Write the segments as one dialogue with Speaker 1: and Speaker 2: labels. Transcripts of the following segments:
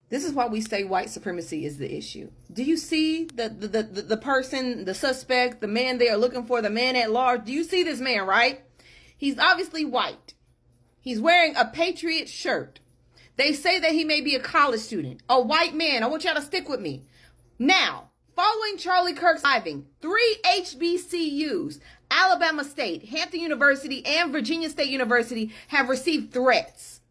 Speaker 1: This is why we say white supremacy is the issue. Do you see the person, the suspect, the man they are looking for, the man at large? Do you see this man, right? He's obviously white. He's wearing a Patriot shirt. They say that he may be a college student, a white man. I want y'all to stick with me. Now, following Charlie Kirk's driving, 3 HBCUs, Alabama State, Hampton University, and Virginia State University have received threats.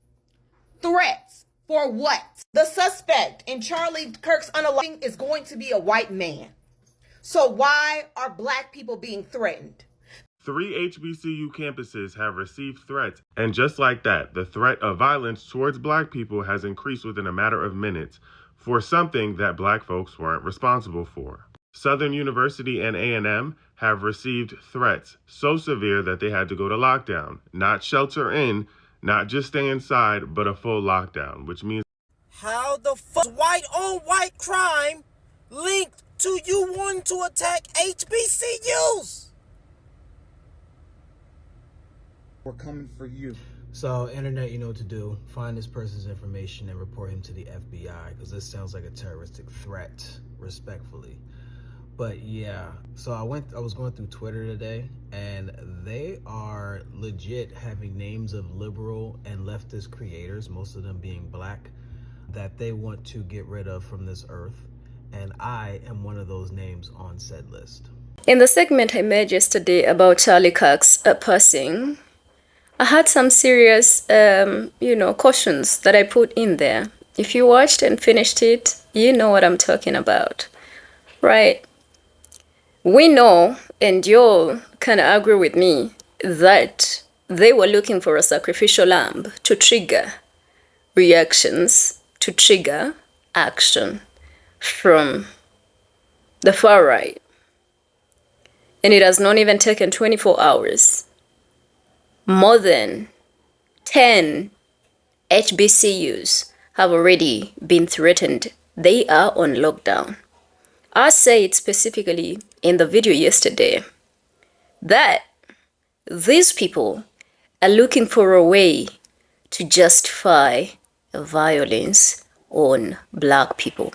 Speaker 1: Threats for what? The suspect in Charlie Kirk's unaliving is going to be a white man. So why are black people being threatened?
Speaker 2: 3 HBCU campuses have received threats, and just like that, the threat of violence towards black people has increased within a matter of minutes for something that black folks weren't responsible for. Southern University and A&M have received threats so severe that they had to go to lockdown, not shelter in, not just stay inside, but a full lockdown, which means
Speaker 3: how the fuck white-on-white crime linked to you wanting to attack HBCUs?
Speaker 4: We're coming for you.
Speaker 5: So, internet, you know what to do. Find this person's information and report him to the FBI, because this sounds like a terroristic threat, respectfully. But yeah, so I was going through Twitter today, and they are legit having names of liberal and leftist creators, most of them being black, that they want to get rid of from this earth. And I am one of those names on said list.
Speaker 6: In the segment I made yesterday about Charlie Kirk's passing, I had some serious, cautions that I put in there. If you watched and finished it, you know what I'm talking about, right? We know, and you'll kind of agree with me, that they were looking for a sacrificial lamb to trigger reactions, to trigger action from the far right. And it has not even taken 24 hours. More than 10 HBCUs have already been threatened. They are on lockdown. I said specifically in the video yesterday that these people are looking for a way to justify violence on black people.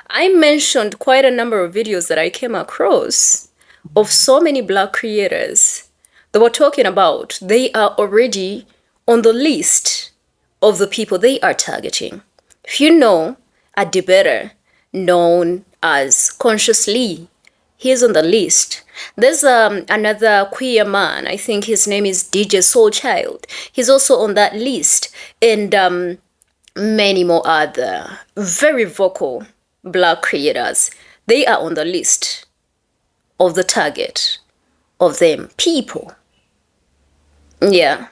Speaker 6: I mentioned quite a number of videos that I came across of so many black creators that were talking about they are already on the list of the people they are targeting. If you know a debater known as Consciously, he's on the list. There's another queer man, I think his name is DJ Soulchild. He's also on that list. And many more other very vocal black creators. They are on the list of the target of them people. Yeah.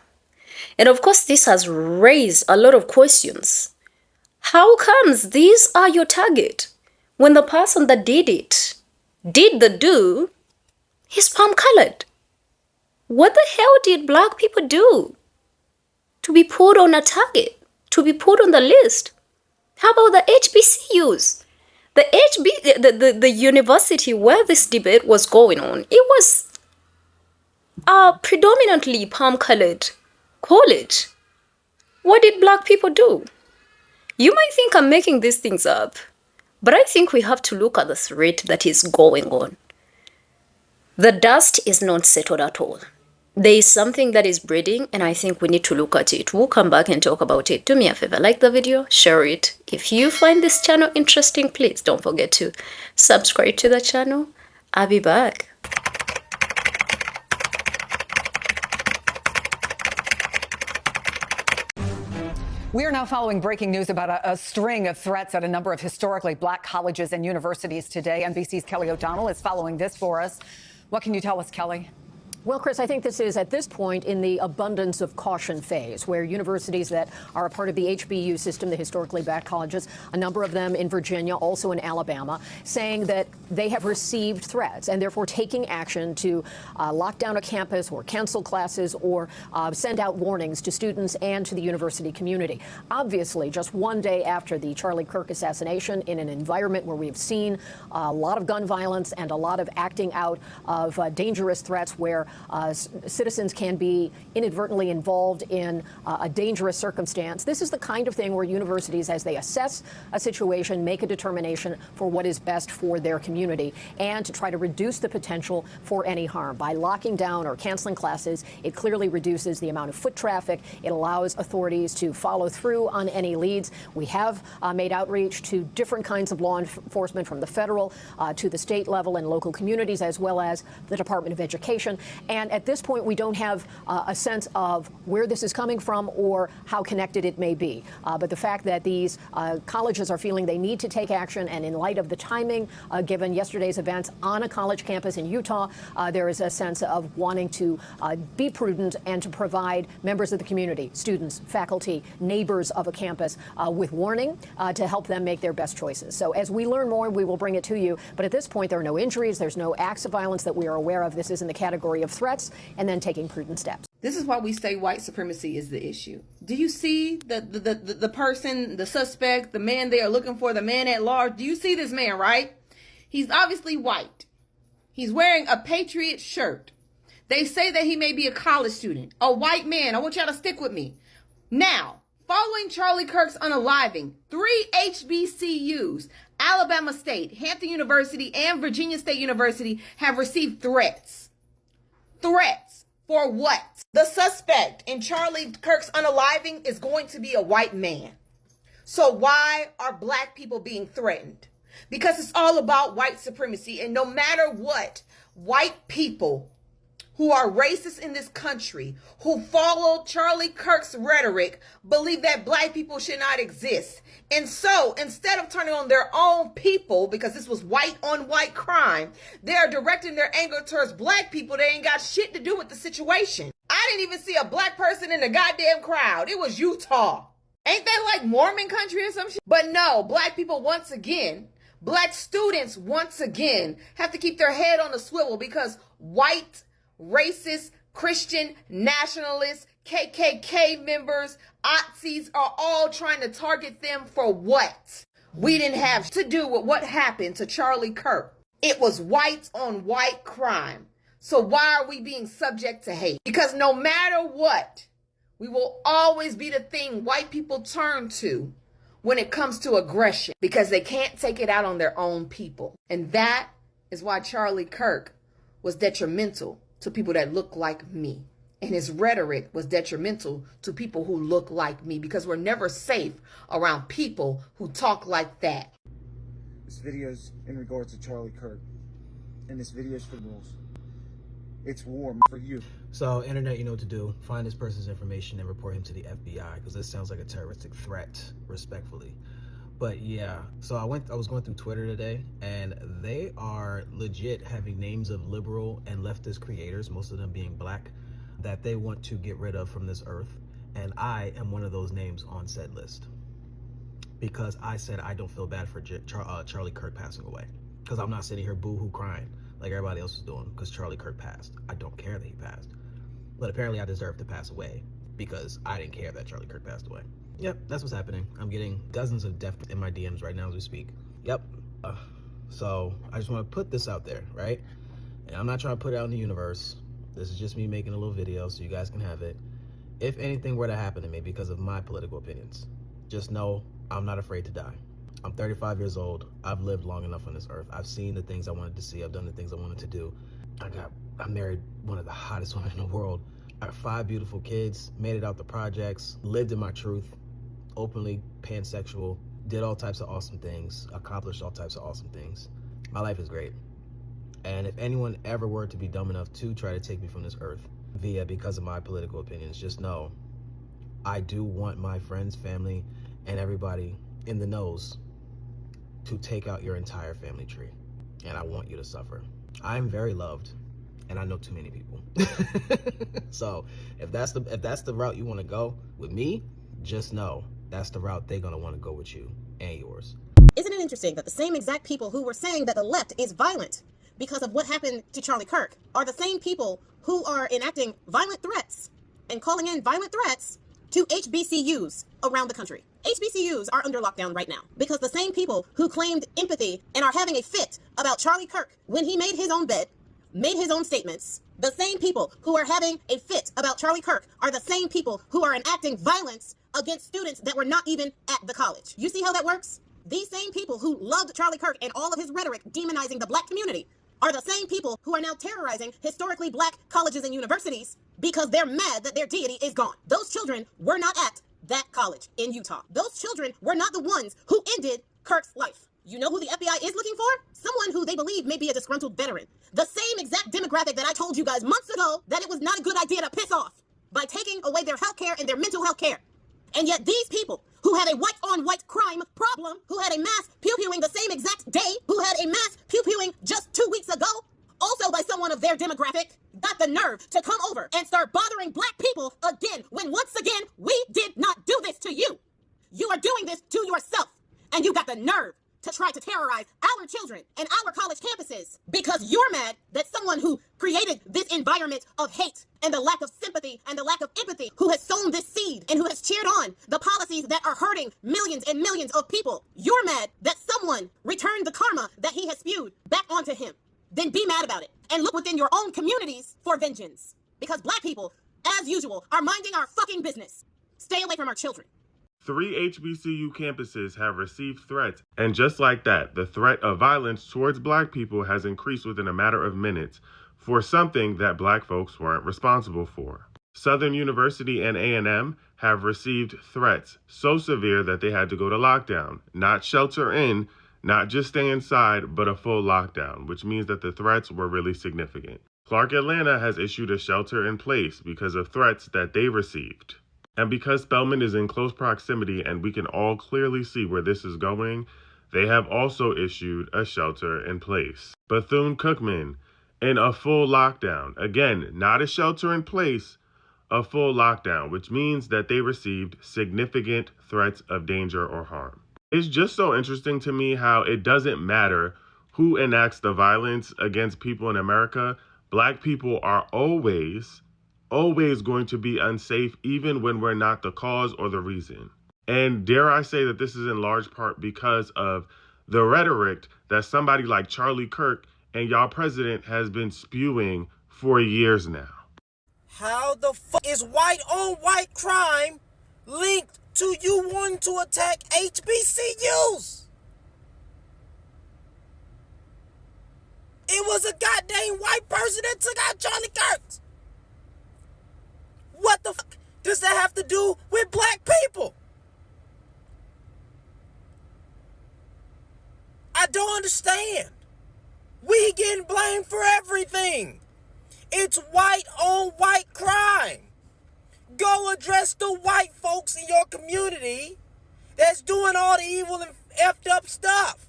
Speaker 6: And of course, this has raised a lot of questions. How comes these are your target when the person that did it, did the do, is palm colored? What the hell did black people do to be put on a target, to be put on the list? How about the HBCUs? The university where this debate was going on, it was predominantly palm-colored college. What did black people do? You might think I'm making these things up, but I think we have to look at the threat that is going on. The dust is not settled at all. There is something that is breeding, and I think we need to look at it. We'll come back and talk about it. Do me a favor, like the video, share it. If you find this channel interesting, please don't forget to subscribe to the channel. I'll be back.
Speaker 7: We are now following breaking news about a string of threats at a number of historically black colleges and universities today. NBC's Kelly O'Donnell is following this for us. What can you tell us, Kelly?
Speaker 8: Well, Chris, I think this is at this point in the abundance of caution phase, where universities that are a part of the HBU system, the historically black colleges, a number of them in Virginia, also in Alabama, saying that they have received threats and therefore taking action to lock down a campus or cancel classes or send out warnings to students and to the university community. Obviously, just one day after the Charlie Kirk assassination, in an environment where we've seen a lot of gun violence and a lot of acting out of dangerous threats where citizens can be inadvertently involved in a dangerous circumstance. This is the kind of thing where universities, as they assess a situation, make a determination for what is best for their community and to try to reduce the potential for any harm. By locking down or canceling classes, it clearly reduces the amount of foot traffic. It allows authorities to follow through on any leads. We have made outreach to different kinds of law enforcement, from the federal to the state level and local communities, as well as the Department of Education. And at this point, we don't have a sense of where this is coming from or how connected it may be. But the fact that these colleges are feeling they need to take action, and in light of the timing, given yesterday's events on a college campus in Utah, there is a sense of wanting to be prudent and to provide members of the community, students, faculty, neighbors of a campus with warning to help them make their best choices. So as we learn more, we will bring it to you. But at this point, there are no injuries. There's no acts of violence that we are aware of. This is in the category of threats and then taking prudent steps.
Speaker 1: This is why we say white supremacy is the issue. Do you see the person, the suspect, the man they are looking for, the man at large? Do you see this man, right? He's obviously white. He's wearing a Patriot shirt. They say that he may be a college student, a white man. I want y'all to stick with me. Now, following Charlie Kirk's unaliving, 3 HBCUs, Alabama State, Hampton University, and Virginia State University, have received threats. Threats for what? The suspect in Charlie Kirk's unaliving is going to be a white man. So why are black people being threatened? Because it's all about white supremacy. And no matter what, white people who are racist in this country, who follow Charlie Kirk's rhetoric, believe that black people should not exist. And so instead of turning on their own people, because this was white on white crime, they are directing their anger towards black people. They ain't got shit to do with the situation. I didn't even see a black person in the goddamn crowd. It was Utah. Ain't that like Mormon country or some shit? But no, black people once again, black students once again have to keep their head on a swivel because white racist, Christian, nationalists, KKK members, Nazis are all trying to target them for what? We didn't have to do with what happened to Charlie Kirk. It was white on white crime. So why are we being subject to hate? Because no matter what, we will always be the thing white people turn to when it comes to aggression, because they can't take it out on their own people. And that is why Charlie Kirk was detrimental to people that look like me. And his rhetoric was detrimental to people who look like me, because we're never safe around people who talk like that.
Speaker 4: This video is in regards to Charlie Kirk. And this video is for rules. It's war for you.
Speaker 5: So, internet, you know what to do. Find this person's information and report him to the FBI, because this sounds like a terroristic threat, respectfully. But yeah, so I was going through Twitter today, and they are legit having names of liberal and leftist creators, most of them being black, that they want to get rid of from this earth. And I am one of those names on said list, because I said I don't feel bad for Charlie Kirk passing away, because I'm not sitting here boo-hoo crying like everybody else is doing because Charlie Kirk passed. I don't care that he passed, but apparently I deserve to pass away because I didn't care that Charlie Kirk passed away. Yep, that's what's happening. I'm getting dozens of death in my DMs right now as we speak. Yep. So I just want to put this out there, right? And I'm not trying to put it out in the universe. This is just me making a little video so you guys can have it. If anything were to happen to me because of my political opinions, just know I'm not afraid to die. I'm 35 years old. I've lived long enough on this earth. I've seen the things I wanted to see. I've done the things I wanted to do. I married one of the hottest women in the world. I have 5 beautiful kids, made it out the projects, lived in my truth, openly pansexual, did all types of awesome things, accomplished all types of awesome things. My life is great. And if anyone ever were to be dumb enough to try to take me from this earth because of my political opinions, just know I do want my friends, family, and everybody in the knows to take out your entire family tree. And I want you to suffer. I'm very loved, and I know too many people. So if that's the route you want to go with me, just know that's the route they're going to want to go with you and yours.
Speaker 9: Isn't it interesting that the same exact people who were saying that the left is violent because of what happened to Charlie Kirk are the same people who are enacting violent threats and calling in violent threats to HBCUs around the country? HBCUs are under lockdown right now because the same people who claimed empathy and are having a fit about Charlie Kirk when he made his own bed, made his own statements, The same people who are having a fit about Charlie Kirk are the same people who are enacting violence against students that were not even at the college. You see how that works? These same people who loved Charlie Kirk and all of his rhetoric demonizing the black community are the same people who are now terrorizing historically black colleges and universities because they're mad that their deity is gone. Those children were not at that college in Utah. Those children were not the ones who ended Kirk's life. You know who the FBI is looking for? Someone who they believe may be a disgruntled veteran. The same exact demographic that I told you guys months ago that it was not a good idea to piss off by taking away their health care and their mental health care. And yet these people who had a white-on-white crime problem, who had a mass pew-pewing the same exact day, who had a mass pew-pewing just 2 weeks ago, also by someone of their demographic, got the nerve to come over and start bothering black people again, when once again, we did not do this to you. You are doing this to yourself, and you got the nerve to try to terrorize our children and our college campuses because you're mad that someone who created this environment of hate and the lack of sympathy and the lack of empathy, who has sown this seed and who has cheered on the policies that are hurting millions and millions of people, you're mad that someone returned the karma that he has spewed back onto him. Then be mad about it and look within your own communities for vengeance, because black people, as usual, are minding our fucking business. Stay away from our children.
Speaker 2: 3 HBCU campuses have received threats, and just like that, the threat of violence towards black people has increased within a matter of minutes for something that black folks weren't responsible for. Southern University and A&M have received threats so severe that they had to go to lockdown, not shelter in, not just stay inside, but a full lockdown, which means that the threats were really significant. Clark Atlanta has issued a shelter in place because of threats that they received. And because Spelman is in close proximity and we can all clearly see where this is going, they have also issued a shelter in place. Bethune-Cookman in a full lockdown. Again, not a shelter in place, a full lockdown, which means that they received significant threats of danger or harm. It's just so interesting to me how it doesn't matter who enacts the violence against people in America. Black people are always going to be unsafe, even when we're not the cause or the reason. And dare I say that this is in large part because of the rhetoric that somebody like Charlie Kirk and y'all president has been spewing for years now.
Speaker 3: How the fuck is white-on-white crime linked to you wanting to attack HBCUs? It was a goddamn white person that took out Charlie Kirk. What the fuck does that have to do with black people? I don't understand. We getting blamed for everything. It's white-on-white crime. Go address the white folks in your community that's doing all the evil and effed up stuff.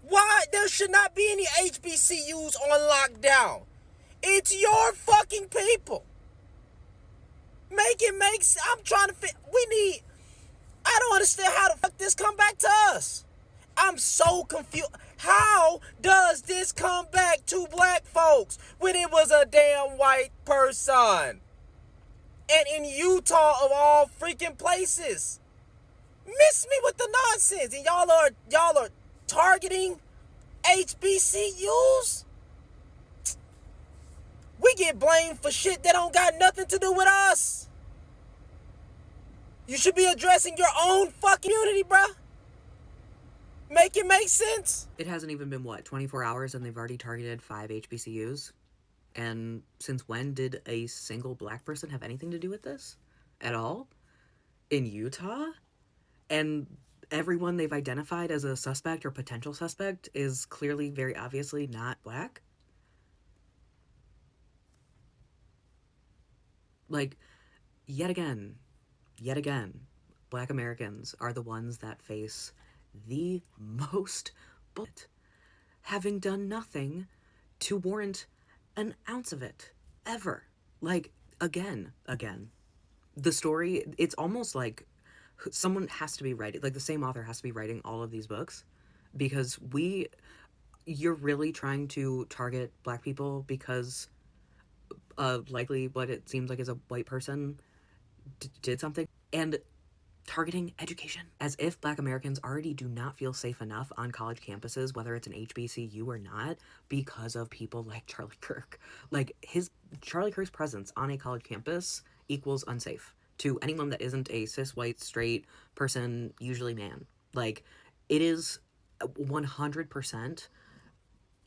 Speaker 3: Why? There should not be any HBCUs on lockdown. It's your fucking people. Make it make sense. I'm trying to fit. I don't understand how the fuck this come back to us. I'm so confused. How does this come back to black folks when it was a damn white person? And in Utah of all freaking places. Miss me with the nonsense. And y'all are targeting HBCUs? We get blamed for shit that don't got nothing to do with us. You should be addressing your own fucking community, bruh. Make it make sense.
Speaker 10: It hasn't even been, 24 hours and they've already targeted 5 HBCUs? And since when did a single black person have anything to do with this? At all? In Utah? And everyone they've identified as a suspect or potential suspect is clearly, very obviously not black? Yet again, black Americans are the ones that face the most bullet, having done nothing to warrant an ounce of it, ever. Again. The story, it's almost like someone has to be writing, the same author has to be writing all of these books, because you're really trying to target black people because likely what it seems like is a white person did something. And targeting education, as if Black Americans already do not feel safe enough on college campuses, whether it's an HBCU or not, because of people like Charlie Kirk. Like, Charlie Kirk's presence on a college campus equals unsafe to anyone that isn't a cis, white, straight person, usually man. Like, it is 100%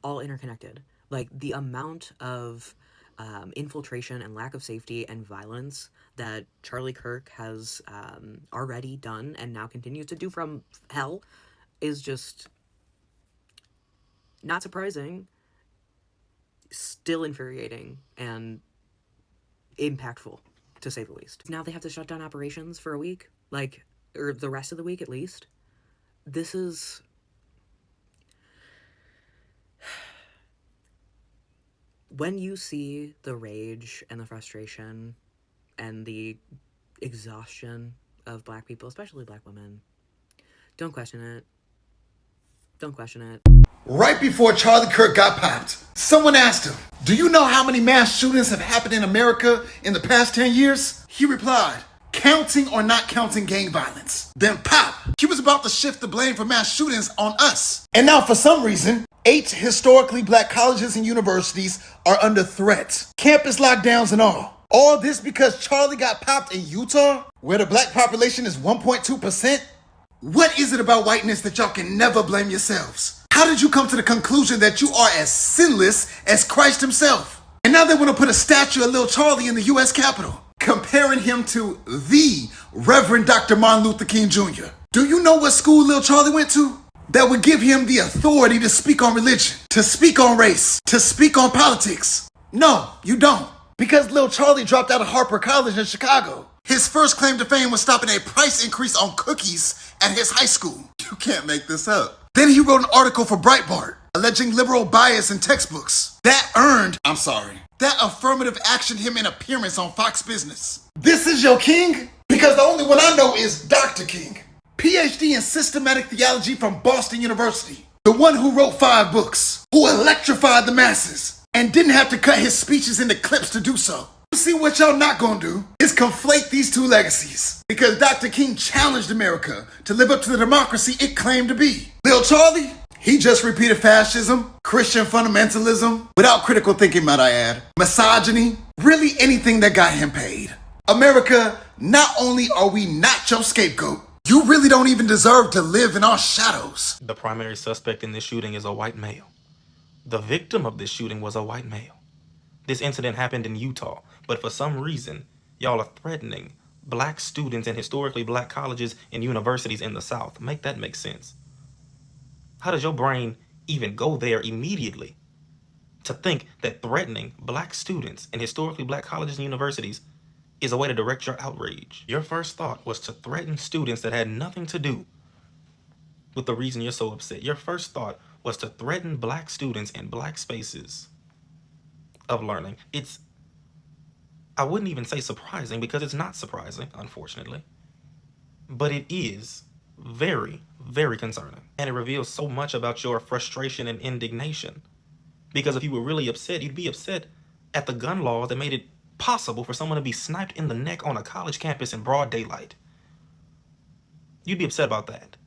Speaker 10: all interconnected. Like, the amount of infiltration and lack of safety and violence that Charlie Kirk has already done and now continues to do from hell is just not surprising, still infuriating, and impactful, to say the least. Now they have to shut down operations for a week, like, or the rest of the week at least. This is... When you see the rage and the frustration and the exhaustion of Black people, especially Black women, don't question it. Don't question it.
Speaker 11: Right before Charlie Kirk got popped, someone asked him, "Do you know how many mass shootings have happened in America in the past 10 years? He replied, "Counting or not counting gang violence." Then pop, he was about to shift the blame for mass shootings on us. And now for some reason, 8 historically Black colleges and universities are under threat. Campus lockdowns and all. All this because Charlie got popped in Utah, where the Black population is 1.2%? What is it about whiteness that y'all can never blame yourselves? How did you come to the conclusion that you are as sinless as Christ himself? And now they want to put a statue of Lil Charlie in the U.S. Capitol, comparing him to the Reverend Dr. Martin Luther King Jr. Do you know what school Lil Charlie went to? That would give him the authority to speak on religion, to speak on race, to speak on politics. No, you don't. Because Lil Charlie dropped out of Harper College in Chicago. His first claim to fame was stopping a price increase on cookies at his high school. You can't make this up. Then he wrote an article for Breitbart, alleging liberal bias in textbooks. That affirmative action him in appearance on Fox Business. This is your king? Because the only one I know is Dr. King. PhD in systematic theology from Boston University. The one who wrote 5 books, who electrified the masses, and didn't have to cut his speeches into clips to do so. You see, what y'all not gonna do is conflate these two legacies. Because Dr. King challenged America to live up to the democracy it claimed to be. Lil Charlie, he just repeated fascism, Christian fundamentalism, without critical thinking, might I add, misogyny, really anything that got him paid. America, not only are we not your scapegoat, you really don't even deserve to live in our shadows.
Speaker 12: The primary suspect in this shooting is a white male. The victim of this shooting was a white male. This incident happened in Utah, but for some reason, y'all are threatening Black students in historically Black colleges and universities in the South. Make that make sense. How does your brain even go there immediately to think that threatening Black students in historically Black colleges and universities is a way to direct your outrage? Your first thought was to threaten students that had nothing to do with the reason you're so upset. Your first thought was to threaten Black students in Black spaces of learning. I wouldn't even say surprising, because it's not surprising, unfortunately. But it is very, very concerning. And it reveals so much about your frustration and indignation. Because if you were really upset, you'd be upset at the gun law that made it possible for someone to be sniped in the neck on a college campus in broad daylight. You'd be upset about that.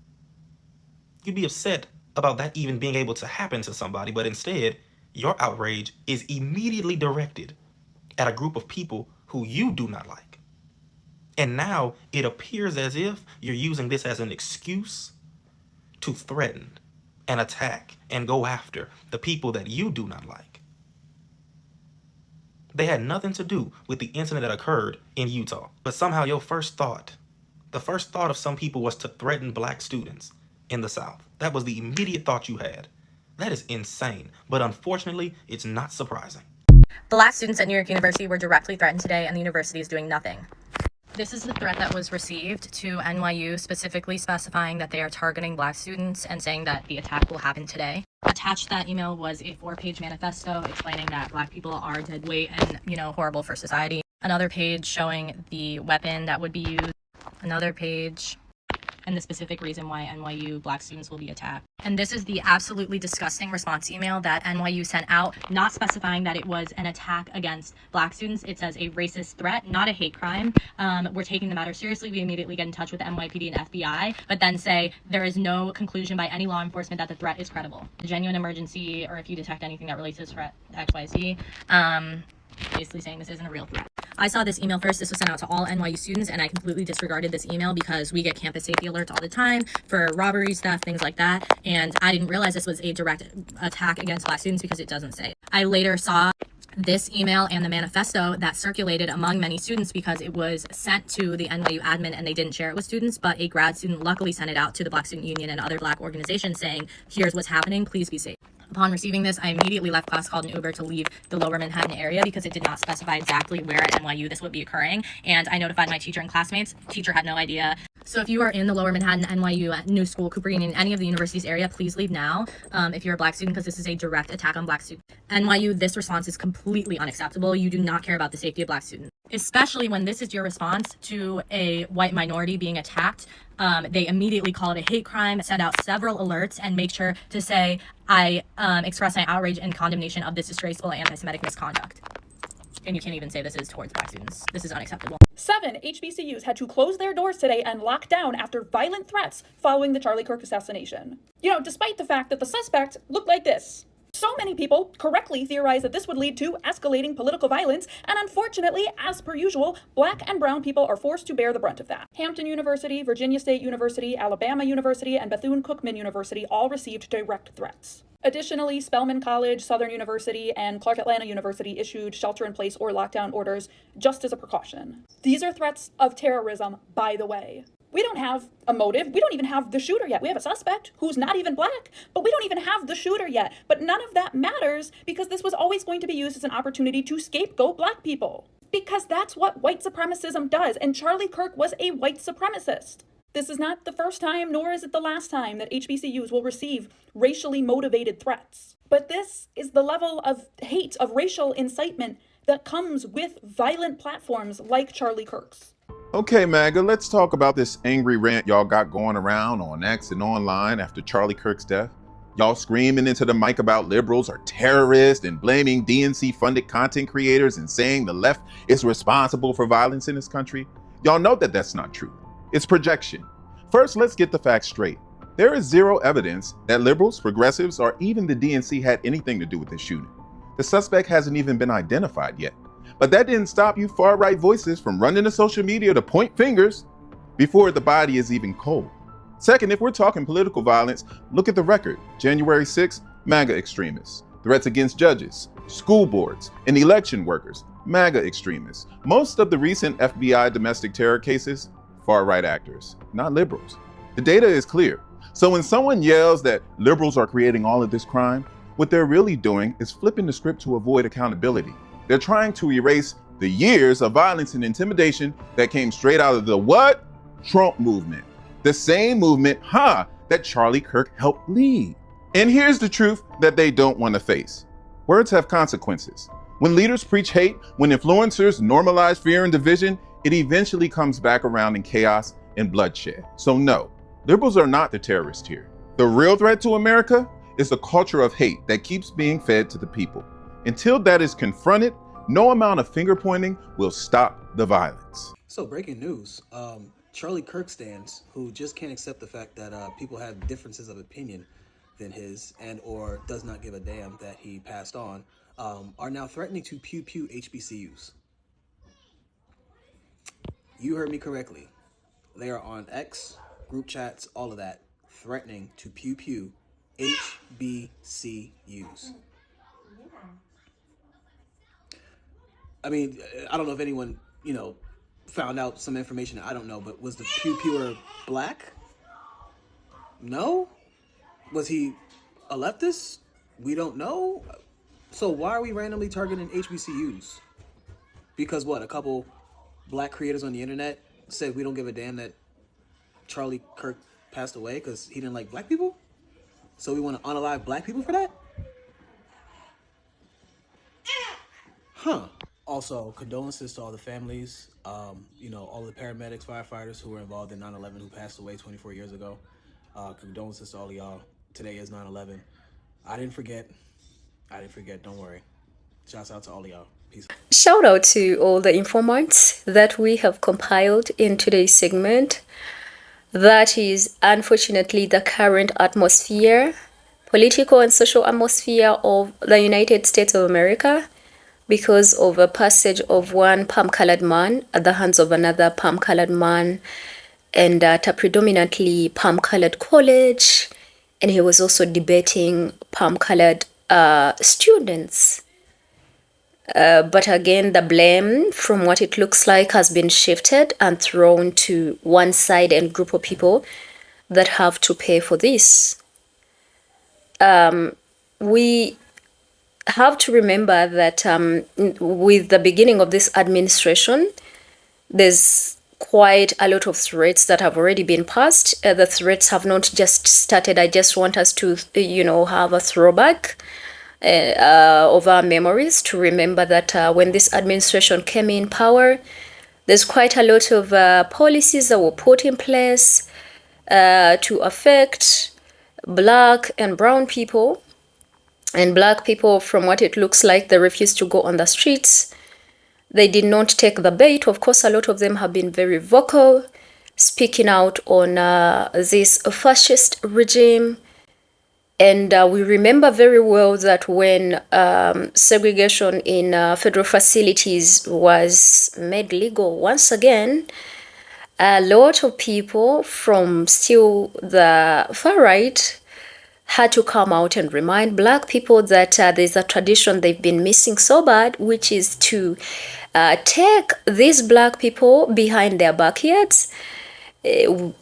Speaker 12: You'd be upset about that even being able to happen to somebody, but instead, your outrage is immediately directed at a group of people who you do not like. And now it appears as if you're using this as an excuse to threaten and attack and go after the people that you do not like. They had nothing to do with the incident that occurred in Utah. But somehow your first thought, the first thought of some people, was to threaten Black students in the South. That was the immediate thought you had. That is insane. But unfortunately, it's not surprising.
Speaker 13: Black students at New York University were directly threatened today, and the university is doing nothing. This is the threat that was received to NYU, specifically specifying that they are targeting Black students and saying that the attack will happen today. Attached to that email was a 4-page manifesto explaining that Black people are dead weight and, horrible for society. Another page showing the weapon that would be used. Another page. and the specific reason why NYU Black students will be attacked. And this is the absolutely disgusting response email that NYU sent out, not specifying that it was an attack against Black students. It says a racist threat, not a hate crime. We're taking the matter seriously. We immediately get in touch with the NYPD and FBI, but then say there is no conclusion by any law enforcement that the threat is credible. A genuine emergency, or if you detect anything that relates to this threat, XYZ, basically saying this isn't a real threat. I saw this email first. This was sent out to all NYU students, and I completely disregarded this email because we get campus safety alerts all the time for robbery stuff, things like that. And I didn't realize this was a direct attack against Black students because it doesn't say. I later saw this email and the manifesto that circulated among many students because it was sent to the NYU admin and they didn't share it with students, but a grad student luckily sent it out to the Black Student Union and other Black organizations saying, here's what's happening, please be safe. Upon receiving this, I immediately left class, called an Uber to leave the lower Manhattan area because it did not specify exactly where at NYU this would be occurring. And I notified my teacher and classmates. Teacher had no idea. So if you are in the lower Manhattan, NYU, New School, Cooper Union, any of the universities area, please leave now if you're a Black student, because this is a direct attack on Black students. NYU, this response is completely unacceptable. You do not care about the safety of Black students, especially when this is your response to a white minority being attacked. They immediately call it a hate crime, send out several alerts, and make sure to say, I express my outrage and condemnation of this disgraceful anti-Semitic misconduct. And you can't even say this is towards Black students. This is unacceptable.
Speaker 14: 7 HBCUs had to close their doors today and lock down after violent threats following the Charlie Kirk assassination. You know, despite the fact that the suspect looked like this. So many people correctly theorize that this would lead to escalating political violence, and unfortunately, as per usual, Black and brown people are forced to bear the brunt of that. Hampton University, Virginia State University, Alabama University, and Bethune-Cookman University all received direct threats. Additionally, Spelman College, Southern University, and Clark Atlanta University issued shelter-in-place or lockdown orders just as a precaution. These are threats of terrorism, by the way. We don't have a motive. We don't even have the shooter yet. We have a suspect who's not even Black, but we don't even have the shooter yet. But none of that matters because this was always going to be used as an opportunity to scapegoat Black people. Because that's what white supremacism does, and Charlie Kirk was a white supremacist. This is not the first time, nor is it the last time, that HBCUs will receive racially motivated threats. But this is the level of hate, of racial incitement that comes with violent platforms like Charlie Kirk's.
Speaker 15: Okay, MAGA, let's talk about this angry rant y'all got going around on X and online after Charlie Kirk's death. Y'all screaming into the mic about liberals are terrorists and blaming DNC-funded content creators and saying the left is responsible for violence in this country. Y'all know that that's not true. It's projection. First, let's get the facts straight. There is zero evidence that liberals, progressives, or even the DNC had anything to do with this shooting. The suspect hasn't even been identified yet. But that didn't stop you far-right voices from running to social media to point fingers before the body is even cold. Second, if we're talking political violence, look at the record. January 6th, MAGA extremists. Threats against judges, school boards, and election workers, MAGA extremists. Most of the recent FBI domestic terror cases, far-right actors, not liberals. The data is clear. So when someone yells that liberals are creating all of this crime, what they're really doing is flipping the script to avoid accountability. They're trying to erase the years of violence and intimidation that came straight out of the what? Trump movement. The same movement, that Charlie Kirk helped lead. And here's the truth that they don't want to face. Words have consequences. When leaders preach hate, when influencers normalize fear and division, it eventually comes back around in chaos and bloodshed. So no, liberals are not the terrorists here. The real threat to America is the culture of hate that keeps being fed to the people. Until that is confronted, no amount of finger pointing will stop the violence.
Speaker 5: So breaking news, Charlie Kirk stands, who just can't accept the fact that people have differences of opinion than his and or does not give a damn that he passed on, are now threatening to pew-pew HBCUs. You heard me correctly. They are on X, group chats, all of that, threatening to pew-pew HBCUs. I mean, I don't know if anyone, found out some information. I don't know, but was the pew-pewer Black? No? Was he a leftist? We don't know. So why are we randomly targeting HBCUs? Because what, a couple Black creators on the internet said we don't give a damn that Charlie Kirk passed away because he didn't like Black people? So we want to unalive Black people for that? Huh. Also, condolences to all the families, all the paramedics, firefighters who were involved in 9/11 who passed away 24 years ago. Condolences to all of y'all. Today is 9/11. I didn't forget. Don't worry. Shouts out to all of y'all. Peace.
Speaker 6: Shout out to all the informants that we have compiled in today's segment. That is unfortunately the current atmosphere, political and social atmosphere of the United States of America, because of a passage of one palm-colored man at the hands of another palm-colored man, and at a predominantly palm-colored college, and he was also debating palm-colored students. But again, the blame, from what it looks like, has been shifted and thrown to one side and group of people that have to pay for this. We have to remember that with the beginning of this administration, there's quite a lot of threats that have already been passed. The threats have not just started. I just want us to, have a throwback of our memories to remember that when this administration came in power, there's quite a lot of policies that were put in place to affect Black and brown people. And Black people, from what it looks like, they refuse to go on the streets. They did not take the bait. Of course, a lot of them have been very vocal, speaking out on this fascist regime. And we remember very well that when segregation in federal facilities was made legal once again, a lot of people from still the far right had to come out and remind Black people that there's a tradition they've been missing so bad, which is to take these Black people behind their backyards,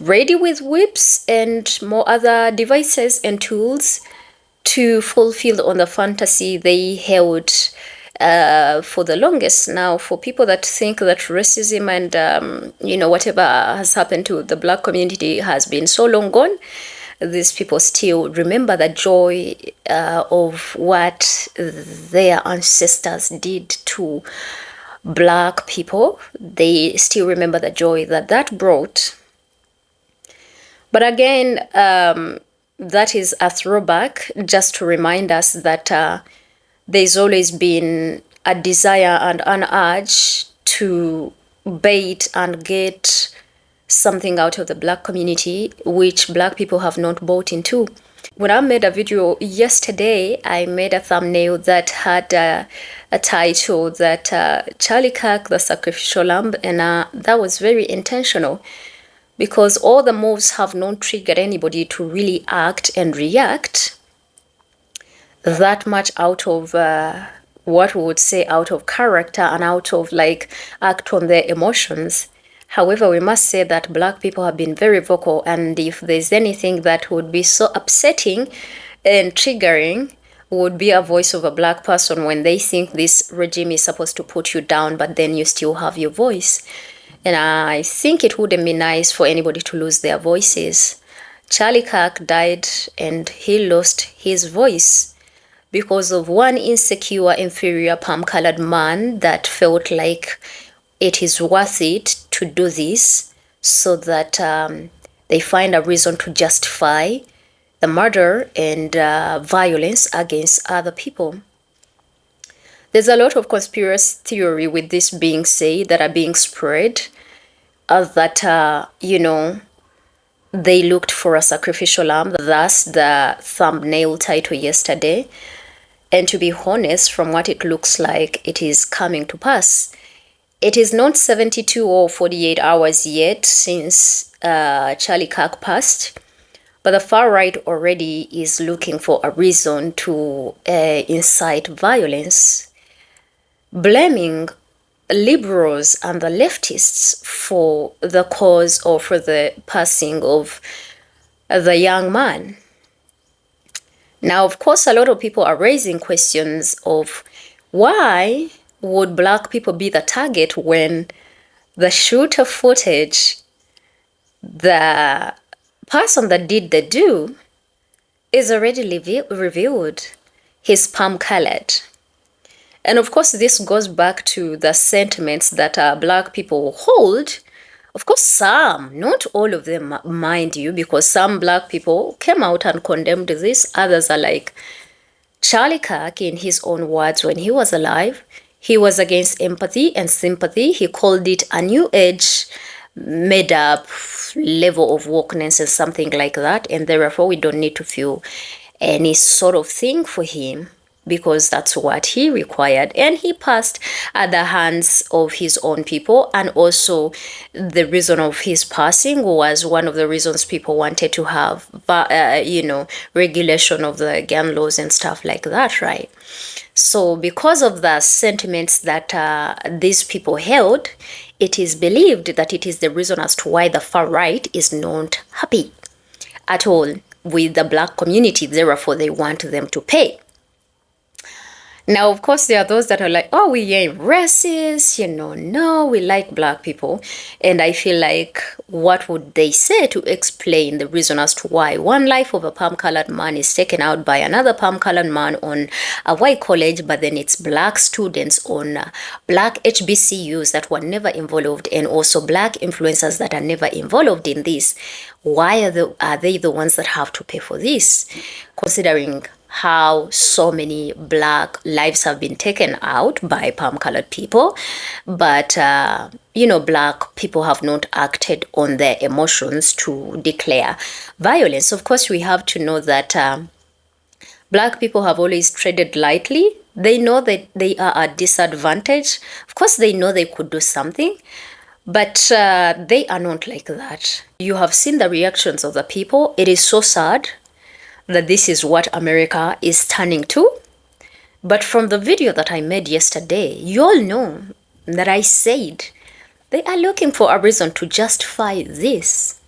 Speaker 6: ready with whips and more other devices and tools to fulfill on the fantasy they held for the longest. Now, for people that think that racism and whatever has happened to the Black community has been so long gone, these people still remember the joy of what their ancestors did to Black people. They still remember the joy that brought. But again, that is a throwback just to remind us that there's always been a desire and an urge to bait and get something out of the Black community, which Black people have not bought into. When I made a video yesterday, I made a thumbnail that had a title that Charlie Kirk, the sacrificial lamb, and that was very intentional because all the moves have not triggered anybody to really act and react that much out of what we would say out of character and out of act on their emotions. However, we must say that Black people have been very vocal, and if there's anything that would be so upsetting and triggering, would be a voice of a Black person when they think this regime is supposed to put you down, but then you still have your voice. And I think it wouldn't be nice for anybody to lose their voices. Charlie Kirk died and he lost his voice because of one insecure, inferior, palm-colored man that felt like it is worth it to do this so that they find a reason to justify the murder and violence against other people. There's a lot of conspiracy theory with this being said that are being spread that, they looked for a sacrificial lamb. That's the thumbnail title yesterday. And to be honest, from what it looks like, it is coming to pass. It is not 72 or 48 hours yet since Charlie Kirk passed, but the far right already is looking for a reason to incite violence, blaming liberals and the leftists for the cause or for the passing of the young man. Now, of course, a lot of people are raising questions of why would Black people be the target when the shooter footage, the person that did the do, is already revealed. He's palm-colored. And of course, this goes back to the sentiments that black people hold. Of course, some, not all of them, mind you, because some black people came out and condemned this. Others are like Charlie Kirk, in his own words, when he was alive, he was against empathy and sympathy. He called it a new age, made up level of wokeness and something like that. And therefore, we don't need to feel any sort of thing for him, because that's what he required. And he passed at the hands of his own people. And also the reason of his passing was one of the reasons people wanted to have, regulation of the gun laws and stuff like that, right? So because of the sentiments that these people held, it is believed that it is the reason as to why the far right is not happy at all with the black community. Therefore, they want them to pay. Now, of course, there are those that are like, oh, we ain't racist, no, we like black people. And I feel like, what would they say to explain the reason as to why one life of a palm-colored man is taken out by another palm-colored man on a white college, but then it's black students on black HBCUs that were never involved, and also black influencers that are never involved in this? Why are they the ones that have to pay for this? Considering how so many black lives have been taken out by palm-colored people, but black people have not acted on their emotions to declare violence. Of course, we have to know that black people have always treaded lightly. They know that they are at disadvantage. Of course, they know they could do something, but they are not like that. You have seen the reactions of the people. It is so sad that this is what America is turning to. But from the video that I made yesterday, you all know that I said they are looking for a reason to justify this.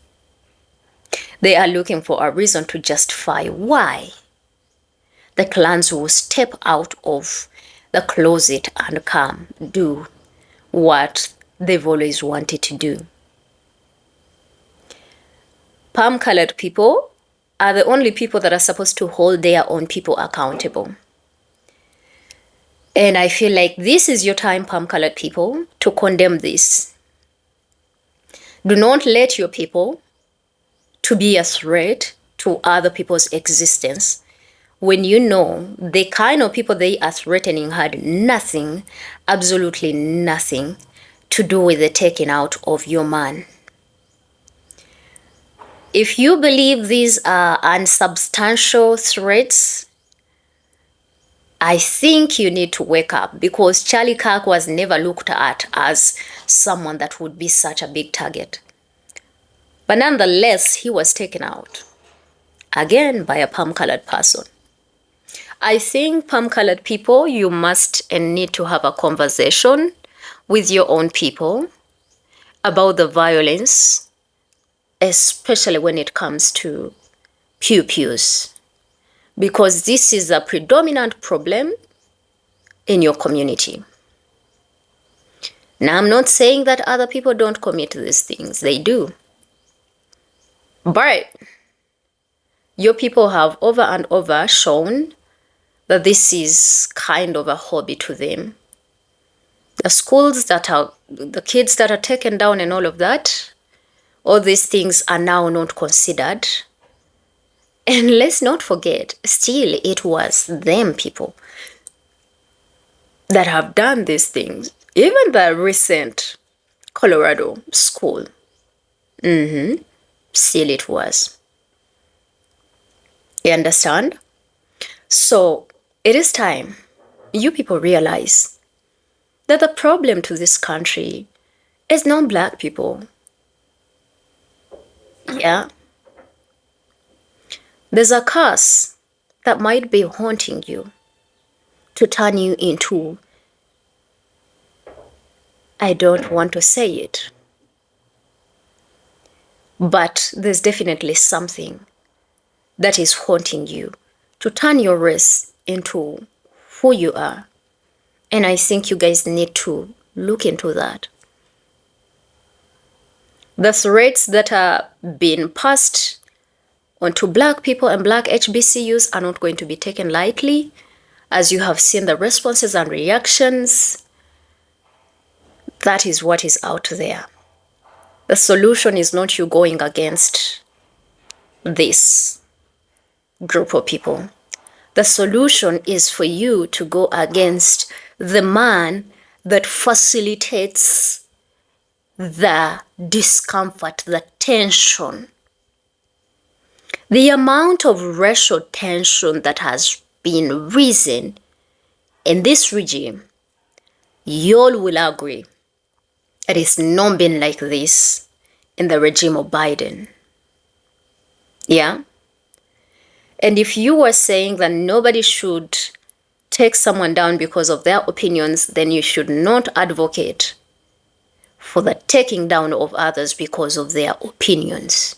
Speaker 6: They are looking for a reason to justify why the clans will step out of the closet and come do what they've always wanted to do. Palm-colored people are the only people that are supposed to hold their own people accountable. And I feel like this is your time, palm-colored people, to condemn this. Do not let your people to be a threat to other people's existence when you know the kind of people they are threatening had nothing, absolutely nothing, to do with the taking out of your man. If you believe these are unsubstantial threats, I think you need to wake up, because Charlie Kirk was never looked at as someone that would be such a big target. But nonetheless, he was taken out, again, by a palm-colored person. I think palm-colored people, you must and need to have a conversation with your own people about the violence, especially when it comes to pew-pews, because this is a predominant problem in your community. Now, I'm not saying that other people don't commit these things. They do. But your people have over and over shown that this is kind of a hobby to them. The schools that are, the kids that are taken down and all of that, all these things are now not considered. And let's not forget, still it was them people that have done these things. Even the recent Colorado school, still it was. You understand? So it is time you people realize that the problem to this country is not black people. Yeah. There's a curse that might be haunting you to turn you into, I don't want to say it, but there's definitely something that is haunting you to turn your race into who you are. And I think you guys need to look into that. The threats that are being passed onto black people and black HBCUs are not going to be taken lightly. as you have seen the responses and reactions, that is what is out there. The solution is not you going against this group of people. The solution is for you to go against the man that facilitates the discomfort, the tension. The amount of racial tension that has been risen in this regime, y'all will agree, it is not been like this in the regime of Biden. Yeah? And if you were saying that nobody should take someone down because of their opinions, then you should not advocate for the taking down of others because of their opinions.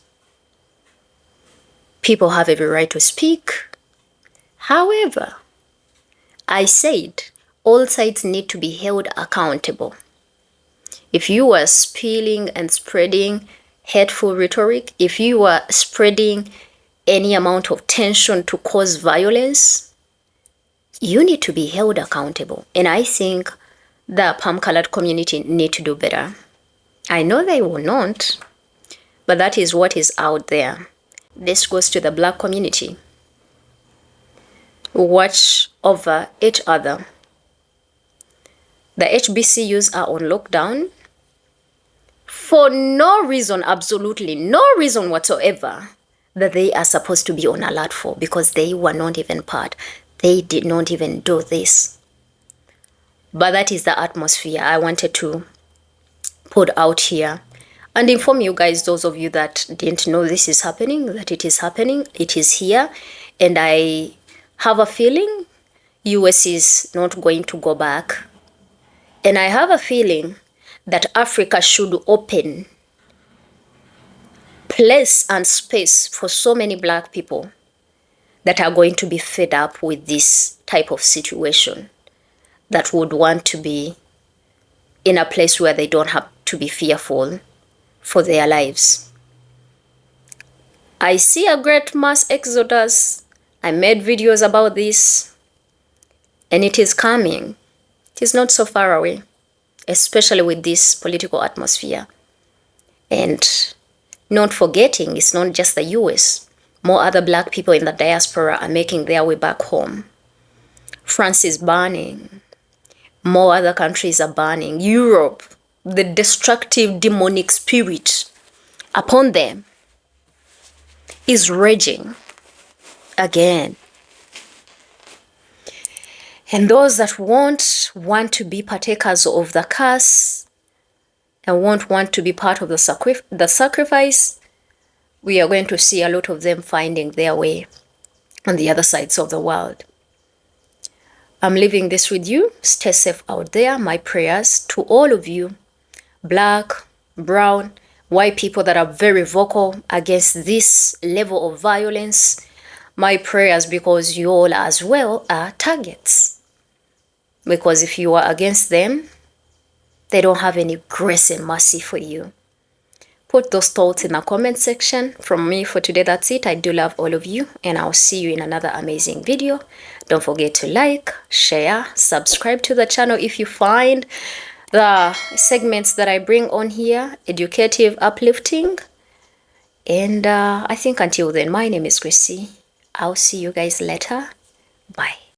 Speaker 6: People have every right to speak. However, I said all sides need to be held accountable. If you are spilling and spreading hateful rhetoric, if you are spreading any amount of tension to cause violence, you need to be held accountable. And I think the palm-colored community need to do better. I know they will not, but that is what is out there. This goes to the black community. Watch over each other. The HBCUs are on lockdown for no reason, absolutely no reason whatsoever, that they are supposed to be on alert for, because they were not even part. They did not even do this. But that is the atmosphere I wanted to put out here and inform you guys, those of you that didn't know this is happening, that it is happening, it is here. And I have a feeling US is not going to go back. And I have a feeling that Africa should open place and space for so many black people that are going to be fed up with this type of situation, that would want to be in a place where they don't have to be fearful for their lives. I see a great mass exodus. I made videos about this, and it is coming. It is not so far away, especially with this political atmosphere. And not forgetting, it's not just the US. More other black people in the diaspora are making their way back home. France is burning. More other countries are burning. Europe, the destructive demonic spirit upon them is raging again. And those that won't want to be partakers of the curse and won't want to be part of the sacrifice, we are going to see a lot of them finding their way on the other sides of the world. I'm leaving this with you. Stay safe out there. My prayers to all of you, black, brown, white people that are very vocal against this level of violence. My prayers, because you all as well are targets. Because if you are against them, they don't have any grace and mercy for you. Put those thoughts in the comment section. From me for today, that's it. I do love all of you, and I'll see you in another amazing video. Don't forget to like, share, subscribe to the channel if you find the segments that I bring on here educative, uplifting. And I think until then, my name is Chrissy. I'll see you guys later. Bye.